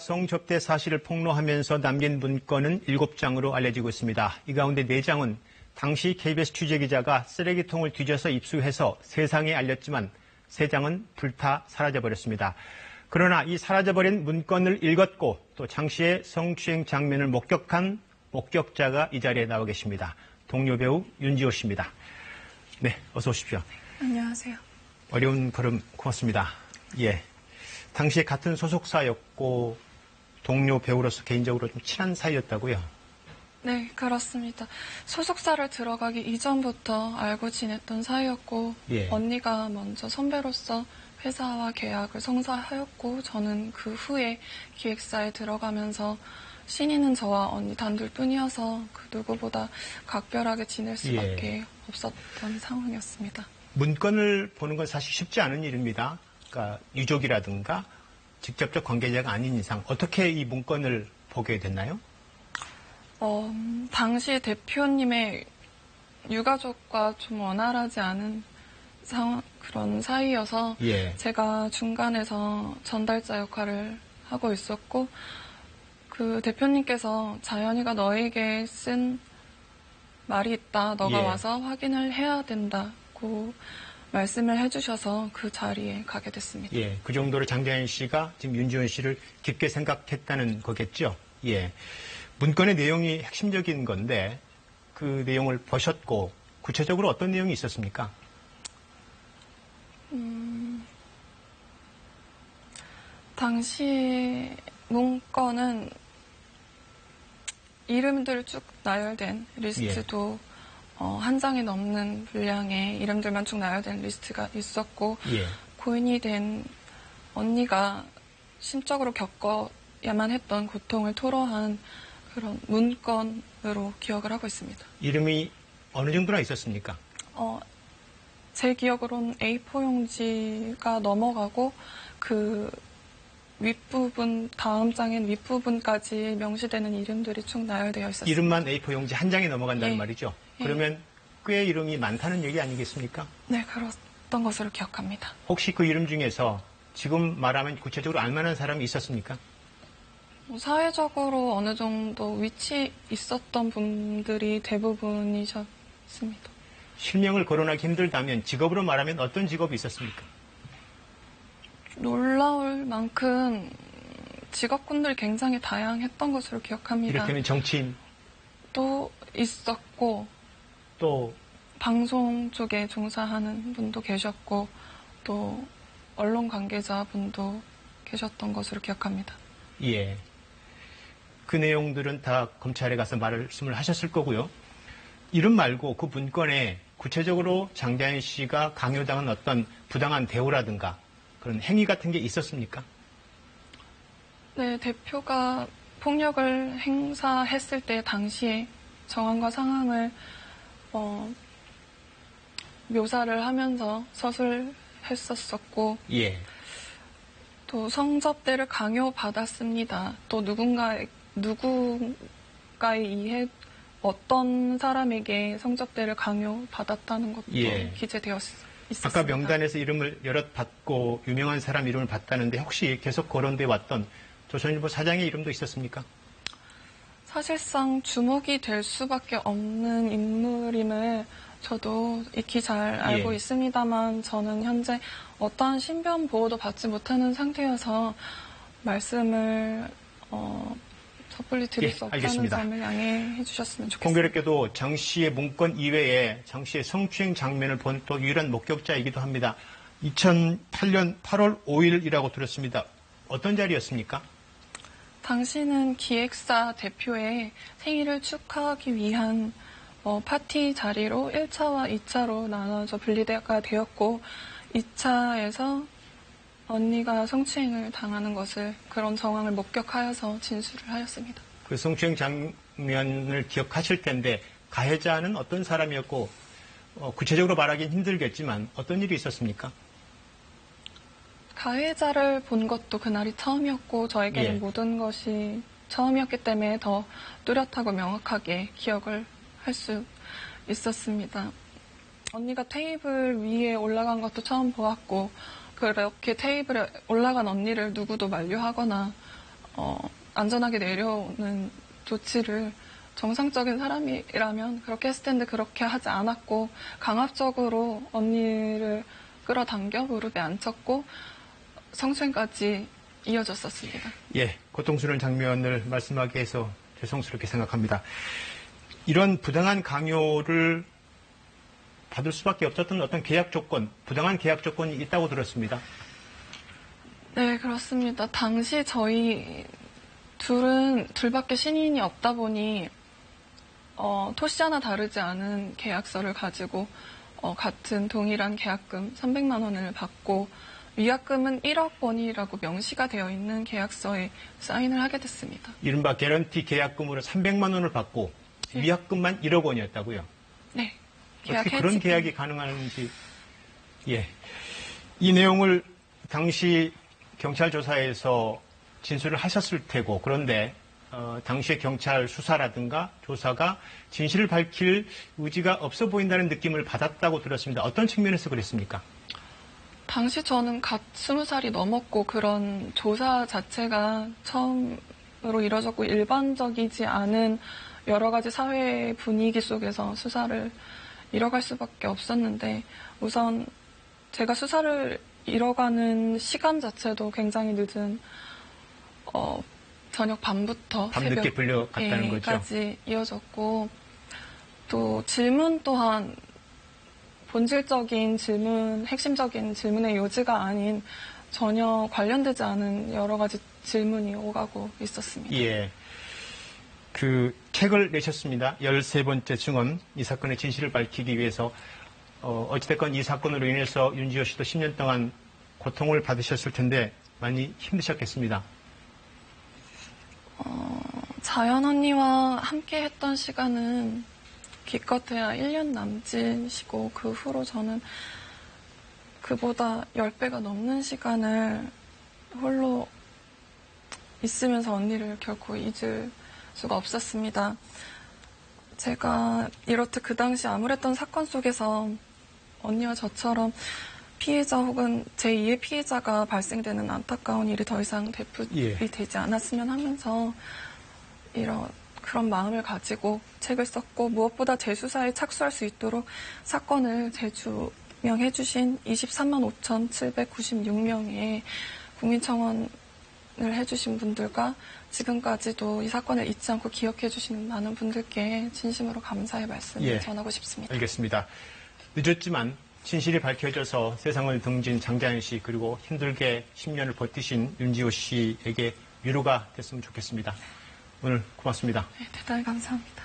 성접대 사실을 폭로하면서 남긴 문건은 7장으로 알려지고 있습니다. 이 가운데 4장은 당시 KBS 취재기자가 쓰레기통을 뒤져서 입수해서 세상에 알렸지만 3장은 불타 사라져버렸습니다. 그러나 이 사라져버린 문건을 읽었고 또 장 씨의 성추행 장면을 목격한 목격자가 이 자리에 나와 계십니다. 동료 배우 윤지호 씨입니다. 네, 어서 오십시오. 안녕하세요. 어려운 걸음 고맙습니다. 예. 당시에 같은 소속사였고 동료 배우로서 개인적으로 좀 친한 사이였다고요? 네, 그렇습니다. 소속사를 들어가기 이전부터 알고 지냈던 사이였고 예. 언니가 먼저 선배로서 회사와 계약을 성사하였고 저는 그 후에 기획사에 들어가면서 신인은 저와 언니 단둘뿐이어서 그 누구보다 각별하게 지낼 수밖에 없었던 상황이었습니다. 문건을 보는 건 사실 쉽지 않은 일입니다. 그러니까 유족이라든가 직접적 관계자가 아닌 이상 어떻게 이 문건을 보게 됐나요? 당시 대표님의 유가족과 좀 원활하지 않은 그런 사이여서 제가 중간에서 전달자 역할을 하고 있었고 그 대표님께서 자연이가 너에게 쓴 말이 있다. 너가 와서 확인을 해야 된다고 말씀을 해주셔서 그 자리에 가게 됐습니다. 예, 그 정도로 장자연 씨가 지금 윤지원 씨를 깊게 생각했다는 거겠죠? 예. 문건의 내용이 핵심적인 건데 그 내용을 보셨고 구체적으로 어떤 내용이 있었습니까? 당시 문건은 이름들 쭉 나열된 리스트도 한 장이 넘는 분량의 이름들만 쭉 나열된 리스트가 있었고 고인이 된 언니가 심적으로 겪어야만 했던 고통을 토로한 그런 문건으로 기억을 하고 있습니다. 이름이 어느 정도나 있었습니까? 제 기억으로는 A4 용지가 넘어가고 그 윗부분, 다음 장엔 윗부분까지 명시되는 이름들이 쭉 나열되어 있었습니다. 이름만 A4 용지 한 장이 넘어간다는 말이죠? 그러면 꽤 이름이 많다는 얘기 아니겠습니까? 네, 그랬던 것으로 기억합니다. 혹시 그 이름 중에서 지금 말하면 구체적으로 알만한 사람이 있었습니까? 사회적으로 어느 정도 위치 있었던 분들이 대부분이셨습니다. 실명을 거론하기 힘들다면 직업으로 말하면 어떤 직업이 있었습니까? 놀라울 만큼 직업군들이 굉장히 다양했던 것으로 기억합니다. 이를테면 정치인? 또 있었고 또 방송 쪽에 종사하는 분도 계셨고 또 언론 관계자 분도 계셨던 것으로 기억합니다. 예. 그 내용들은 다 검찰에 가서 말씀을 하셨을 거고요. 이름 말고 그 문건에 구체적으로 장자연 씨가 강요당한 어떤 부당한 대우라든가 그런 행위 같은 게 있었습니까? 네, 대표가 폭력을 행사했을 때 당시에 정황과 상황을 묘사를 하면서 서술했었었고 또 성접대를 강요받았습니다. 또 누군가에 의해 어떤 사람에게 성접대를 강요받았다는 것도 기재되어 있었습니다. 아까 명단에서 이름을 여럿 받고 유명한 사람 이름을 받다는데 혹시 계속 거론돼 왔던 조선일보 사장의 이름도 있었습니까? 사실상 주목이 될 수밖에 없는 인물임을 저도 익히 잘 알고 있습니다만 저는 현재 어떠한 신변 보호도 받지 못하는 상태여서 말씀을 섣불리 드릴 수 없다는 점을 양해해 주셨으면 좋겠습니다. 공교롭게도 장 씨의 문건 이외에 장 씨의 성추행 장면을 본 또 유일한 목격자이기도 합니다. 2008년 8월 5일이라고 들었습니다. 어떤 자리였습니까? 당시는 기획사 대표의 생일을 축하하기 위한 파티 자리로 1차와 2차로 나눠져 분리가 되었고 2차에서 언니가 성추행을 당하는 것을 그런 정황을 목격하여서 진술을 하였습니다. 그 성추행 장면을 기억하실 텐데 가해자는 어떤 사람이었고 구체적으로 말하기는 힘들겠지만 어떤 일이 있었습니까? 가해자를 본 것도 그날이 처음이었고 저에게는 모든 것이 처음이었기 때문에 더 뚜렷하고 명확하게 기억을 할 수 있었습니다. 언니가 테이블 위에 올라간 것도 처음 보았고 그렇게 테이블에 올라간 언니를 누구도 만류하거나 안전하게 내려오는 조치를 정상적인 사람이라면 그렇게 했을 텐데 그렇게 하지 않았고 강압적으로 언니를 끌어당겨 무릎에 앉혔고 성추행까지 이어졌었습니다. 예, 고통스러운 장면을 말씀하게 해서 죄송스럽게 생각합니다. 이런 부당한 강요를 받을 수밖에 없었던 어떤 계약 조건, 부당한 계약 조건이 있다고 들었습니다. 네, 그렇습니다. 당시 저희 둘밖에 신인이 없다 보니 토시 하나 다르지 않은 계약서를 가지고 같은 동일한 계약금 300만 원을 받고 위약금은 1억 원이라고 명시가 되어 있는 계약서에 사인을 하게 됐습니다. 이른바 개런티 계약금으로 300만 원을 받고 네. 위약금만 1억 원이었다고요? 네. 어떻게 그런 계약이 가능한지. 예. 이 내용을 당시 경찰 조사에서 진술을 하셨을 테고, 그런데 당시의 경찰 수사라든가 조사가 진실을 밝힐 의지가 없어 보인다는 느낌을 받았다고 들었습니다. 어떤 측면에서 그랬습니까? 당시 저는 갓 20살이 넘었고 그런 조사 자체가 처음으로 이뤄졌고 일반적이지 않은 여러 가지 사회 분위기 속에서 수사를 이뤄갈 수밖에 없었는데 우선 제가 수사를 이뤄가는 시간 자체도 굉장히 늦은 저녁 밤부터 밤늦게 불려갔다는 거죠. 까지 이어졌고 또 질문 또한 본질적인 질문, 핵심적인 질문의 요지가 아닌 전혀 관련되지 않은 여러 가지 질문이 오가고 있었습니다. 예. 그 책을 내셨습니다. 13번째 증언, 이 사건의 진실을 밝히기 위해서 어찌됐건 이 사건으로 인해서 윤지호 씨도 10년 동안 고통을 받으셨을 텐데 많이 힘드셨겠습니다. 자연 언니와 함께 했던 시간은 기껏해야 1년 남짓이고 그 후로 저는 그보다 10배가 넘는 시간을 홀로 있으면서 언니를 결코 잊을 수가 없었습니다. 제가 이렇듯 그 당시 암울했던 사건 속에서 언니와 저처럼 피해자 혹은 제2의 피해자가 발생되는 안타까운 일이 더 이상 되풀이 되지 않았으면 하면서 그런 마음을 가지고 책을 썼고 무엇보다 재수사에 착수할 수 있도록 사건을 재조명해 주신 23만 5,796명의 국민청원을 해주신 분들과 지금까지도 이 사건을 잊지 않고 기억해 주시는 많은 분들께 진심으로 감사의 말씀을 전하고 싶습니다. 알겠습니다. 늦었지만 진실이 밝혀져서 세상을 등진 장자연 씨 그리고 힘들게 10년을 버티신 윤지호 씨에게 위로가 됐으면 좋겠습니다. 오늘 고맙습니다. 네, 대단히 감사합니다.